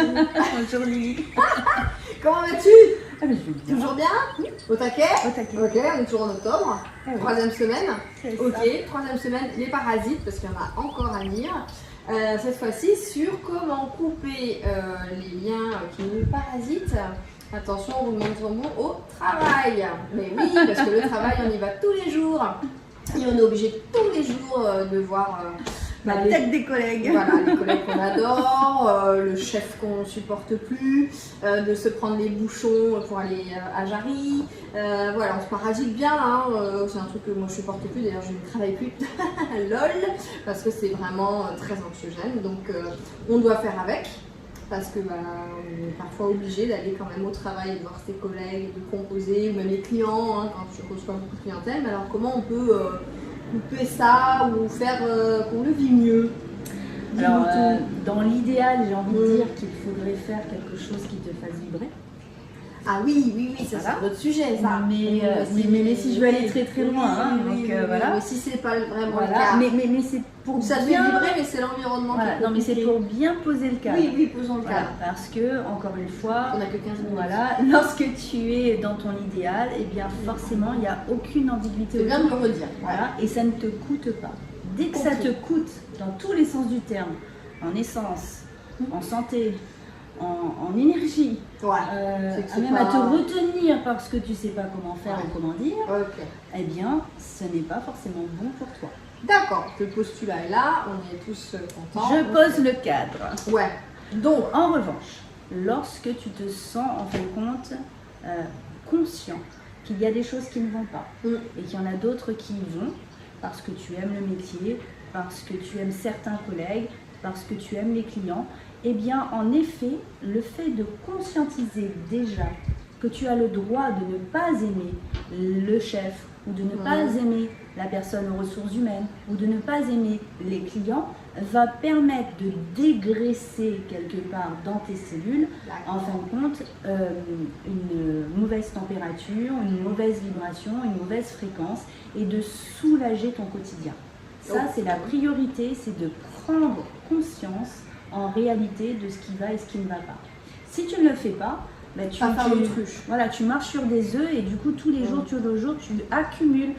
Bonjour Lily. Comment vas-tu? Ah, mais je vais bien. Toujours bien? Oui. Au taquet? Au taquet. Ok, on est toujours en octobre. Ah oui. Troisième semaine. C'est ça. Ok, troisième semaine, les parasites, parce qu'il y en a encore à dire. Cette fois-ci sur comment couper les liens qui nous parasitent. Attention, on vous demande son mot au travail. Mais oui, parce que le travail, on y va tous les jours. Et on est obligé tous les jours de voir La les- tête des collègues. Voilà, les collègues qu'on adore, le chef qu'on supporte plus, de se prendre les bouchons pour aller à Jarry. Voilà, on se parasite bien, hein, c'est un truc que moi je supporte plus, d'ailleurs je ne travaille plus, lol, parce que c'est vraiment très anxiogène, donc on doit faire avec. Parce que on est parfois obligé d'aller quand même au travail et de voir ses collègues, de composer, ou même les clients, hein, quand tu reçois beaucoup de clientèle. Mais alors comment on peut couper ça ou faire qu'on le vit mieux? Alors, Dis-nous tout. dans l'idéal, j'ai envie de dire qu'il faudrait faire quelque chose qui te fasse vibrer. Ah oui, ça Voilà. c'est notre sujet ça. Mais si je veux aller très très loin, hein, donc voilà. Mais si c'est pas vraiment Voilà. le cas, Mais c'est pour ça te fait bien... vibrer, mais c'est l'environnement Voilà. qui est Non, mais c'est compliqué. pour bien poser le cadre. Oui, posons le Voilà. cadre. Parce que, encore une fois, On n'a que 15 minutes. voilà, lorsque tu es dans ton idéal, eh bien forcément, il n'y a aucune ambiguïté C'est bien de autour. le redire. Voilà, et ça ne te coûte pas. Dès que ça te coûte, dans tous les sens du terme, en essence, en santé, en énergie, Ouais. C'est que c'est même à te pas- retenir parce que tu ne sais pas comment faire Ouais. ou comment dire, Ok. eh bien, ce n'est pas forcément bon pour toi. D'accord, le postulat est là, on est tous contents. Je pose le cadre. Ouais. Donc, En revanche, lorsque tu te sens, en fin de compte, conscient qu'il y a des choses qui ne vont pas et qu'il y en a d'autres qui y vont parce que tu aimes le métier, parce que tu aimes certains collègues, parce que tu aimes les clients, eh bien, en effet, le fait de conscientiser déjà que tu as le droit de ne pas aimer le chef ou de ne pas aimer la personne aux ressources humaines ou de ne pas aimer les clients va permettre de dégraisser quelque part dans tes cellules, en fin de compte, une mauvaise température, une mauvaise vibration, une mauvaise fréquence et de soulager ton quotidien. Ça, c'est la priorité, c'est de prendre conscience en réalité de ce qui va et ce qui ne va pas. Si tu ne le fais pas, ben voilà, tu marches sur des œufs et du coup tous les jours, tu accumules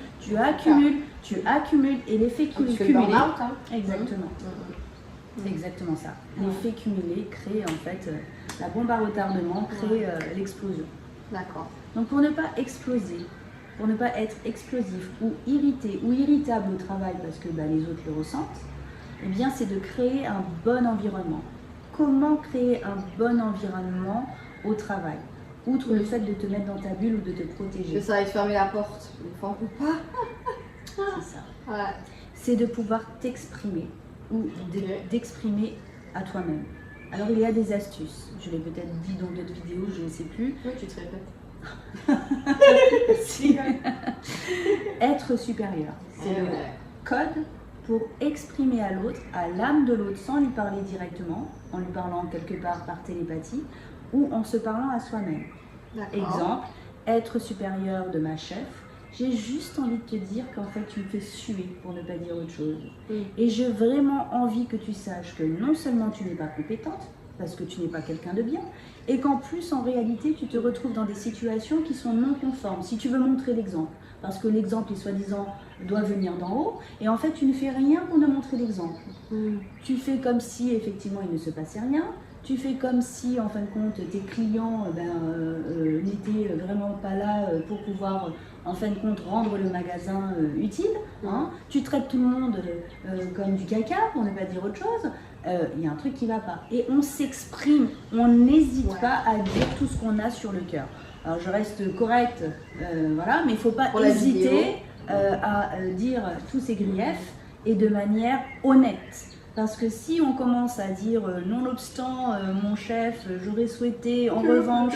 et l'effet cumulé. hein. Exactement. C'est exactement ça. L'effet cumulé crée en fait la bombe à retardement, crée l'explosion. D'accord. Donc pour ne pas exploser, pour ne pas être explosif ou irrité ou irritable au travail parce que les autres le ressentent, eh bien c'est de créer un bon environnement. Comment créer un bon environnement au travail? Outre le fait de te mettre dans ta bulle ou de te protéger. C'est ça, et de fermer la porte une fois ou pas. C'est ça. Ouais. C'est de pouvoir t'exprimer ou d'exprimer à toi-même. Alors il y a des astuces. Je l'ai peut-être dit dans d'autres vidéos, je ne sais plus. Oui, tu te répètes. Être supérieur. C'est le code pour exprimer à l'autre, à l'âme de l'autre, sans lui parler directement, en lui parlant quelque part par télépathie, ou en se parlant à soi-même. Exemple, être supérieur de ma chef, j'ai juste envie de te dire qu'en fait tu me fais suer, pour ne pas dire autre chose. Et j'ai vraiment envie que tu saches que non seulement tu n'es pas compétente, parce que tu n'es pas quelqu'un de bien, et qu'en plus en réalité tu te retrouves dans des situations qui sont non conformes. Si tu veux montrer l'exemple, parce que l'exemple est soi-disant doit venir d'en haut, et en fait tu ne fais rien pour ne montrer l'exemple. Tu fais comme si effectivement il ne se passait rien, tu fais comme si en fin de compte tes clients n'étaient vraiment pas là pour pouvoir en fin de compte rendre le magasin utile, hein. Tu traites tout le monde comme du caca pour ne pas dire autre chose. Il y a un truc qui ne va pas. Et on s'exprime, on n'hésite pas à dire tout ce qu'on a sur le cœur. Alors je reste correcte, voilà, mais il ne faut pas hésiter à dire tous ces griefs et de manière honnête. Parce que si on commence à dire nonobstant mon chef, j'aurais souhaité en revanche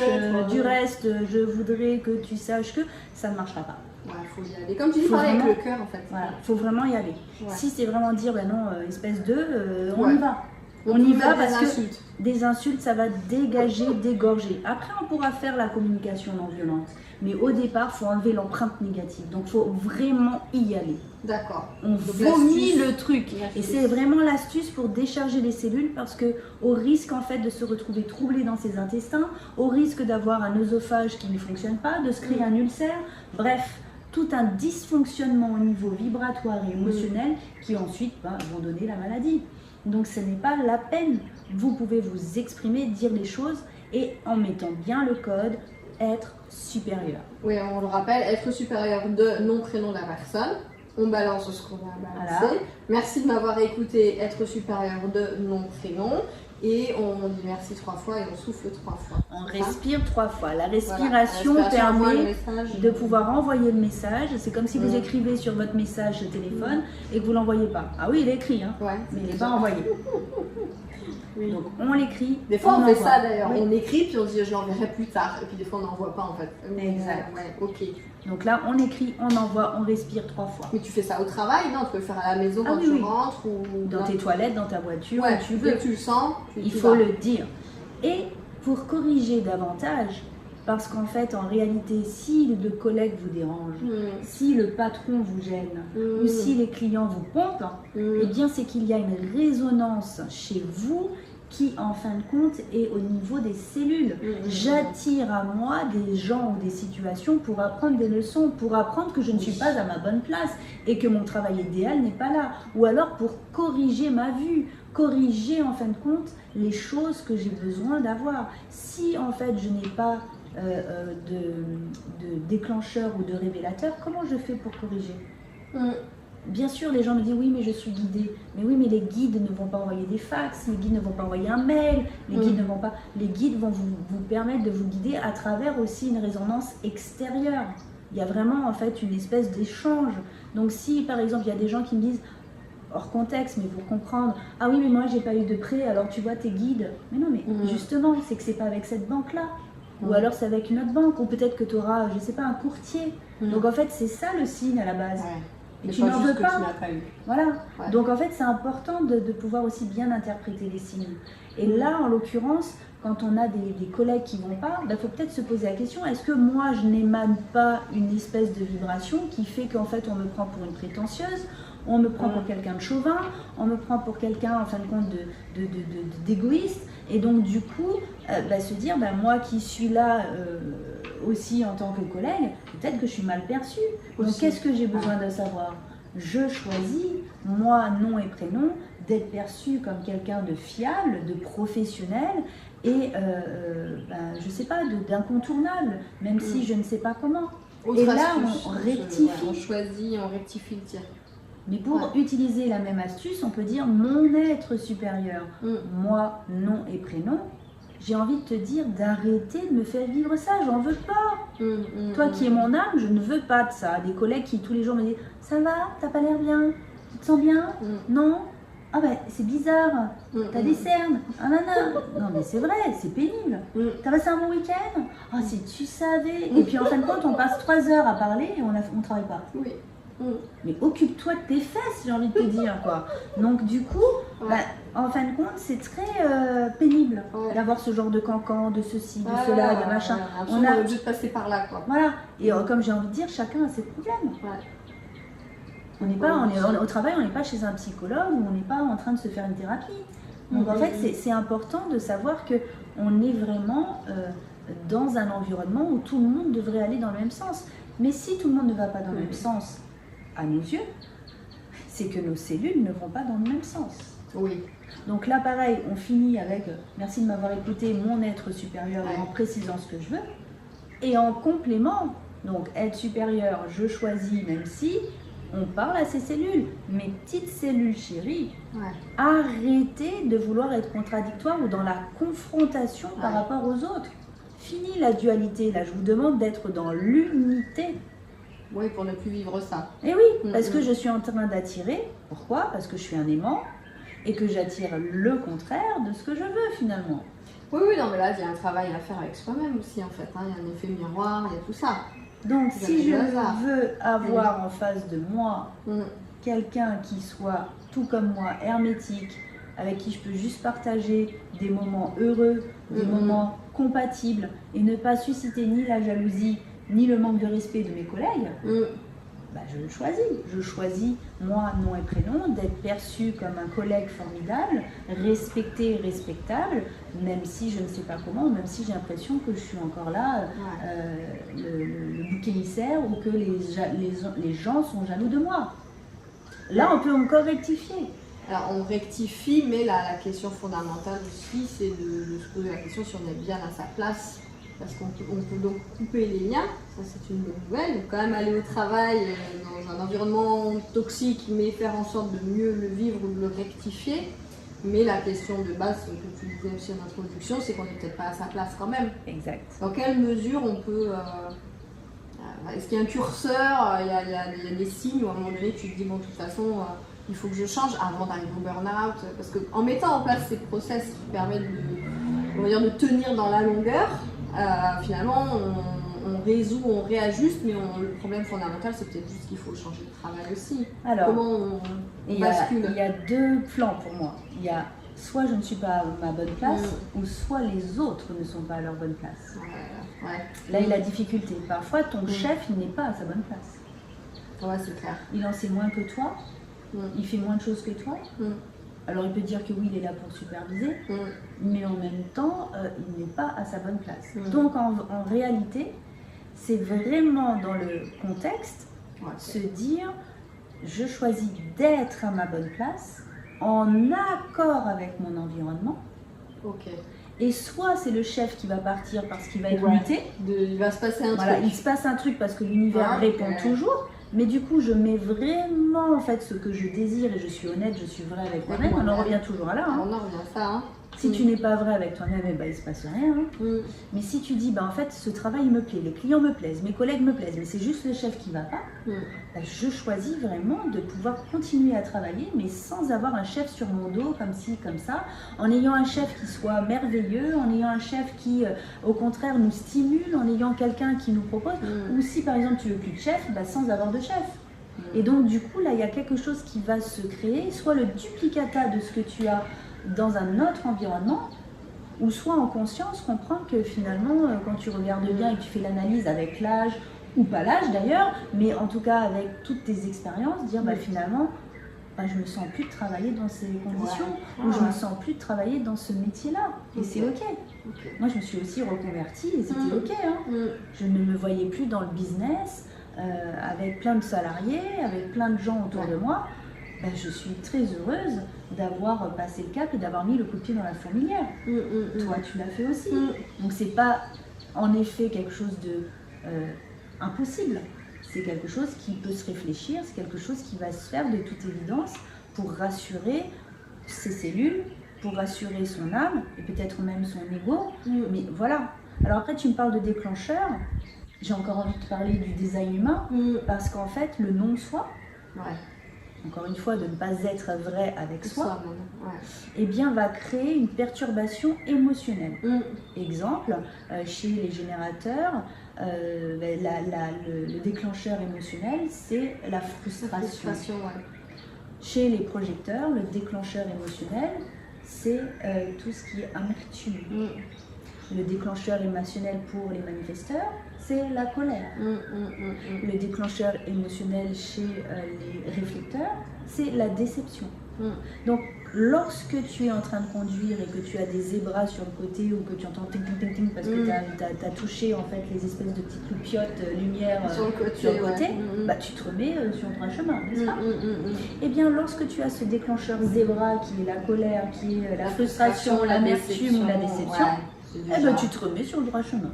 du reste, je voudrais que tu saches que ça ne marchera pas. Ouais, faut y aller. Comme tu dis, parler avec le cœur en fait. Voilà, faut vraiment y aller. Ouais. Si c'est vraiment dire non, espèce de, on Ouais. y va. On y va parce que des insultes, ça va dégager, dégorger. Après, on pourra faire la communication non violente. Mais au départ, il faut enlever l'empreinte négative. Donc, il faut vraiment y aller. D'accord. On vomit le truc. Et c'est vraiment l'astuce pour décharger les cellules parce que au risque en fait de se retrouver troublé dans ses intestins, au risque d'avoir un œsophage qui ne fonctionne pas, de se créer un ulcère, bref, tout un dysfonctionnement au niveau vibratoire et émotionnel qui ensuite vont donner la maladie. Donc ce n'est pas la peine. Vous pouvez vous exprimer, dire les choses et en mettant bien le code, être supérieur. Oui, on le rappelle, être supérieur de nom, prénom de la personne. On balance ce qu'on a balancé. Voilà. Merci de m'avoir écouté, être supérieur de nom, prénom. Et on dit merci 3 fois et on souffle 3 fois. On respire 3 fois. La respiration, permet de pouvoir envoyer le message. C'est comme si vous écrivez sur votre message de téléphone et que vous ne l'envoyez pas. Ah oui, il est écrit, hein, mais il n'est pas envoyé. Oui. Donc on l'écrit. Des fois on fait ça d'ailleurs, on écrit puis on se dit je l'enverrai plus tard et puis des fois on n'envoie pas en fait. Exact. Ok. Donc là on écrit, on envoie, on respire 3 fois. Mais tu fais ça au travail, non? Tu peux le faire à la maison quand tu rentres ou dans tes toilettes, dans ta voiture, où tu veux. Dès que tu le sens, il faut le dire. Et pour corriger davantage, parce qu'en fait, en réalité, si le collègue vous dérange, si le patron vous gêne, ou si les clients vous pompent, eh bien, c'est qu'il y a une résonance chez vous qui, en fin de compte, est au niveau des cellules. J'attire à moi des gens ou des situations pour apprendre des leçons, pour apprendre que je ne suis pas à ma bonne place et que mon travail idéal n'est pas là. Ou alors pour corriger ma vue, corriger, en fin de compte, les choses que j'ai besoin d'avoir. Si, en fait, je n'ai pas de déclencheur ou de révélateur, comment je fais pour corriger? Bien sûr, les gens me disent oui, mais je suis guidée. Mais oui, mais les guides ne vont pas envoyer des fax, les guides ne vont pas envoyer un mail, les guides ne vont pas. Les guides vont vous permettre de vous guider à travers aussi une résonance extérieure. Il y a vraiment en fait une espèce d'échange. Donc si par exemple il y a des gens qui me disent hors contexte, mais pour comprendre, ah oui, mais moi j'ai pas eu de prêt, alors tu vois tes guides. Mais non, mais justement, c'est que c'est pas avec cette banque-là. Ou alors c'est avec une autre banque, ou peut-être que tu auras, je sais pas, un courtier. Donc en fait, c'est ça le signe à la base. Et tu n'en veux pas. Voilà. Donc en fait, c'est important de pouvoir aussi bien interpréter les signes. Et là, en l'occurrence, quand on a des collègues qui vont pas, il faut peut-être se poser la question, est-ce que moi, je n'émane pas une espèce de vibration qui fait qu'en fait, on me prend pour une prétentieuse, on me prend pour quelqu'un de chauvin, on me prend pour quelqu'un, en fin de compte, d'égoïste. Et donc, du coup, se dire, moi qui suis là aussi en tant que collègue, peut-être que je suis mal perçue. Donc, qu'est-ce que j'ai besoin de savoir? Je choisis, moi, nom et prénom, d'être perçue comme quelqu'un de fiable, de professionnel et, je ne sais pas, d'incontournable, même si je ne sais pas comment. Et là, on rectifie. On choisit, on rectifie le tir. Mais pour utiliser la même astuce, on peut dire mon être supérieur, moi, nom et prénom. J'ai envie de te dire d'arrêter de me faire vivre ça, j'en veux pas. Toi qui es mon âme, je ne veux pas de ça. Des collègues qui tous les jours me disent ça va, t'as pas l'air bien, tu te sens bien? Non? Ah ben c'est bizarre, t'as des cernes, non mais c'est vrai, c'est pénible. T'as passé un bon week-end? Ah si tu savais. Et puis en fin de compte, on passe 3 heures à parler et on travaille pas. Mais occupe-toi de tes fesses, j'ai envie de te dire quoi. Donc du coup, en fin de compte, c'est très pénible d'avoir ce genre de cancan, de ceci, de cela, de machin. On a obligé de passer par là quoi. Voilà. Et comme j'ai envie de dire, chacun a ses problèmes. On n'est pas, au travail, on n'est pas chez un psychologue ou on n'est pas en train de se faire une thérapie. Donc en fait, c'est important de savoir que on est vraiment dans un environnement où tout le monde devrait aller dans le même sens. Mais si tout le monde ne va pas dans le même sens, à nos yeux, c'est que nos cellules ne vont pas dans le même sens. Donc là, pareil, on finit avec merci de m'avoir écouté, mon être supérieur, en précisant ce que je veux. Et en complément, donc être supérieur, je choisis, même si on parle à ces cellules. Mes petites cellules chéries, arrêtez de vouloir être contradictoire ou dans la confrontation par rapport aux autres. Fini la dualité, là, je vous demande d'être dans l'unité. Oui, pour ne plus vivre ça. Et oui, parce que je suis en train d'attirer. Pourquoi? Parce que je suis un aimant et que j'attire le contraire de ce que je veux finalement. Oui, non, mais là, il y a un travail à faire avec soi-même aussi en fait. Il y a un effet miroir, il y a tout ça. Donc, si je veux avoir en face de moi quelqu'un qui soit tout comme moi, hermétique, avec qui je peux juste partager des moments heureux, des moments compatibles et ne pas susciter ni la jalousie ni le manque de respect de mes collègues, bah, je le choisis. Je choisis, moi, nom et prénom, d'être perçu comme un collègue formidable, respecté et respectable, même si je ne sais pas comment, même si j'ai l'impression que je suis encore là, le bouc émissaire, ou que les gens sont jaloux de moi. Là, on peut encore rectifier. Alors, on rectifie, mais la question fondamentale aussi, c'est de se poser la question si on est bien à sa place. Parce qu'on peut donc couper les liens, ça c'est une bonne nouvelle. Donc quand même aller au travail dans un environnement toxique, mais faire en sorte de mieux le vivre ou de le rectifier. Mais la question de base que tu disais aussi en introduction, c'est qu'on n'est peut-être pas à sa place quand même. Exact. Dans quelle mesure on peut... est-ce qu'il y a un curseur, il y a des signes où à un moment donné tu te dis bon de toute façon il faut que je change avant d'arriver au burn-out, parce qu'en mettant en place ces process qui permettent de tenir dans la longueur, finalement on résout, on réajuste, mais le problème fondamental c'est peut-être juste qu'il faut changer de travail aussi. Alors, comment on bascule? Il y a deux plans pour moi. Il y a soit je ne suis pas à ma bonne place, ou soit les autres ne sont pas à leur bonne place. Là il y a la difficulté. Parfois ton chef il n'est pas à sa bonne place. Ouais, c'est clair. Il en sait moins que toi, il fait moins de choses que toi. Alors il peut dire que oui, il est là pour superviser, mais en même temps, il n'est pas à sa bonne place. Donc en réalité, c'est vraiment dans le contexte, se dire, je choisis d'être à ma bonne place, en accord avec mon environnement. Et soit c'est le chef qui va partir parce qu'il va être muté. Il va se passer un truc. Il se passe un truc parce que l'univers répond toujours. Mais du coup, je mets vraiment en fait ce que je désire et je suis honnête, je suis vraie avec moi-même. On en revient toujours à là. On en revient à ça. Si tu n'es pas vrai avec toi-même, il ne se passe rien. Mais si tu dis, en fait, ce travail me plaît, les clients me plaisent, mes collègues me plaisent, mais c'est juste le chef qui ne va pas, je choisis vraiment de pouvoir continuer à travailler, mais sans avoir un chef sur mon dos, comme ci, comme ça, en ayant un chef qui soit merveilleux, en ayant un chef qui, au contraire, nous stimule, en ayant quelqu'un qui nous propose, ou si, par exemple, tu veux plus de chef, sans avoir de chef. Et donc, du coup, là, il y a quelque chose qui va se créer, soit le duplicata de ce que tu as dans un autre environnement, ou soit en conscience comprendre que finalement, quand tu regardes bien et que tu fais l'analyse avec l'âge, ou pas l'âge d'ailleurs, mais en tout cas avec toutes tes expériences, dire finalement, je me sens plus de travailler dans ces conditions, ou je me sens plus de travailler dans ce métier-là, et c'est ok. Moi je me suis aussi reconvertie et c'était ok. Je ne me voyais plus dans le business, avec plein de salariés, avec plein de gens autour de moi. Je suis très heureuse d'avoir passé le cap et d'avoir mis le coup de pied dans la fourmilière. Toi, tu l'as fait aussi. Donc, c'est pas en effet quelque chose de impossible. C'est quelque chose qui peut se réfléchir, c'est quelque chose qui va se faire de toute évidence pour rassurer ses cellules, pour rassurer son âme et peut-être même son ego. Mais voilà. Alors après, tu me parles de déclencheur. J'ai encore envie de parler du design humain parce qu'en fait, le non-soi, encore une fois, de ne pas être vrai avec soi, eh bien, va créer une perturbation émotionnelle. Exemple, chez les générateurs, le déclencheur émotionnel, c'est la frustration. Chez les projecteurs, le déclencheur émotionnel, c'est tout ce qui est amertume. Le déclencheur émotionnel pour les manifesteurs, c'est la colère. Le déclencheur émotionnel chez les réflecteurs, c'est la déception. Donc, lorsque tu es en train de conduire et que tu as des zébras sur le côté ou que tu entends ting ting ting ting parce que tu as touché en fait les espèces de petites loupiottes lumière sur le côté, tu te remets sur le droit chemin, n'est-ce pas? Eh bien, lorsque tu as ce déclencheur zébra qui est la colère, qui est la frustration, l'amertume ou la déception, tu te remets sur le droit chemin.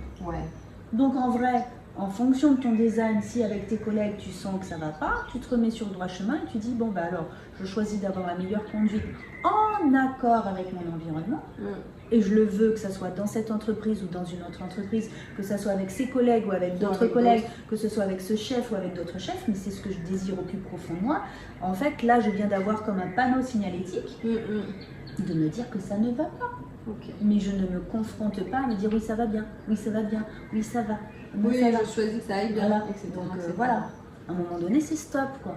Donc en vrai, en fonction de ton design, si avec tes collègues tu sens que ça va pas, tu te remets sur le droit chemin et tu dis alors je choisis d'avoir la meilleure conduite en accord avec mon environnement et je le veux que ça soit dans cette entreprise ou dans une autre entreprise, que ça soit avec ses collègues ou avec d'autres collègues, que ce soit avec ce chef ou avec d'autres chefs, mais c'est ce que je désire au plus profond de moi. En fait, là, je viens d'avoir comme un panneau signalétique de me dire que ça ne va pas. Mais je ne me confronte pas à me dire oui ça va bien, oui ça va bien, oui ça va. Oui, je choisis que ça aille bien. Voilà. Donc voilà. À un moment donné, c'est stop, quoi.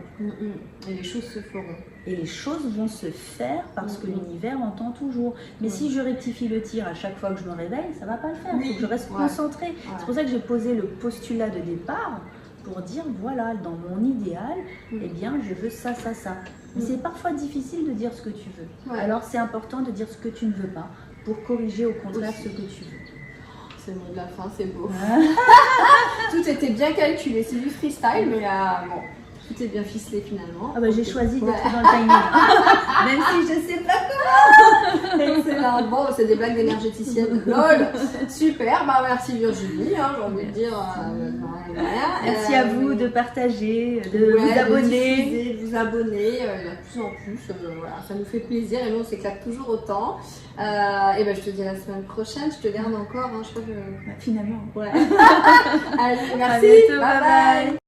Et les choses se feront. Et les choses vont se faire parce que l'univers entend toujours. Mais si je rectifie le tir à chaque fois que je me réveille, ça va pas le faire. Il faut que je reste concentrée. C'est pour ça que j'ai posé le postulat de départ pour dire, voilà, dans mon idéal, eh bien, je veux ça, ça, ça. Mais c'est parfois difficile de dire ce que tu veux. Alors, c'est important de dire ce que tu ne veux pas pour corriger au contraire ce que tu veux. C'est le mot de la fin, c'est beau. Tout était bien calculé, c'est du freestyle, mais bon, tout est bien ficelé finalement. Ah bah, j'ai choisi d'être dans le timing, même si je sais pas comment. Excellent. Bon, c'est des blagues d'énergéticienne. Lol. Super. Bah merci Virginie. J'ai envie de dire. Merci à vous de partager, de vous abonner. De vous abonner de plus en plus. Voilà, ça nous fait plaisir et nous on s'éclate toujours autant. Et ben je te dis à la semaine prochaine. Je te garde encore. Je crois que. Finalement. Ouais. Allez, merci. À bientôt, bye bye.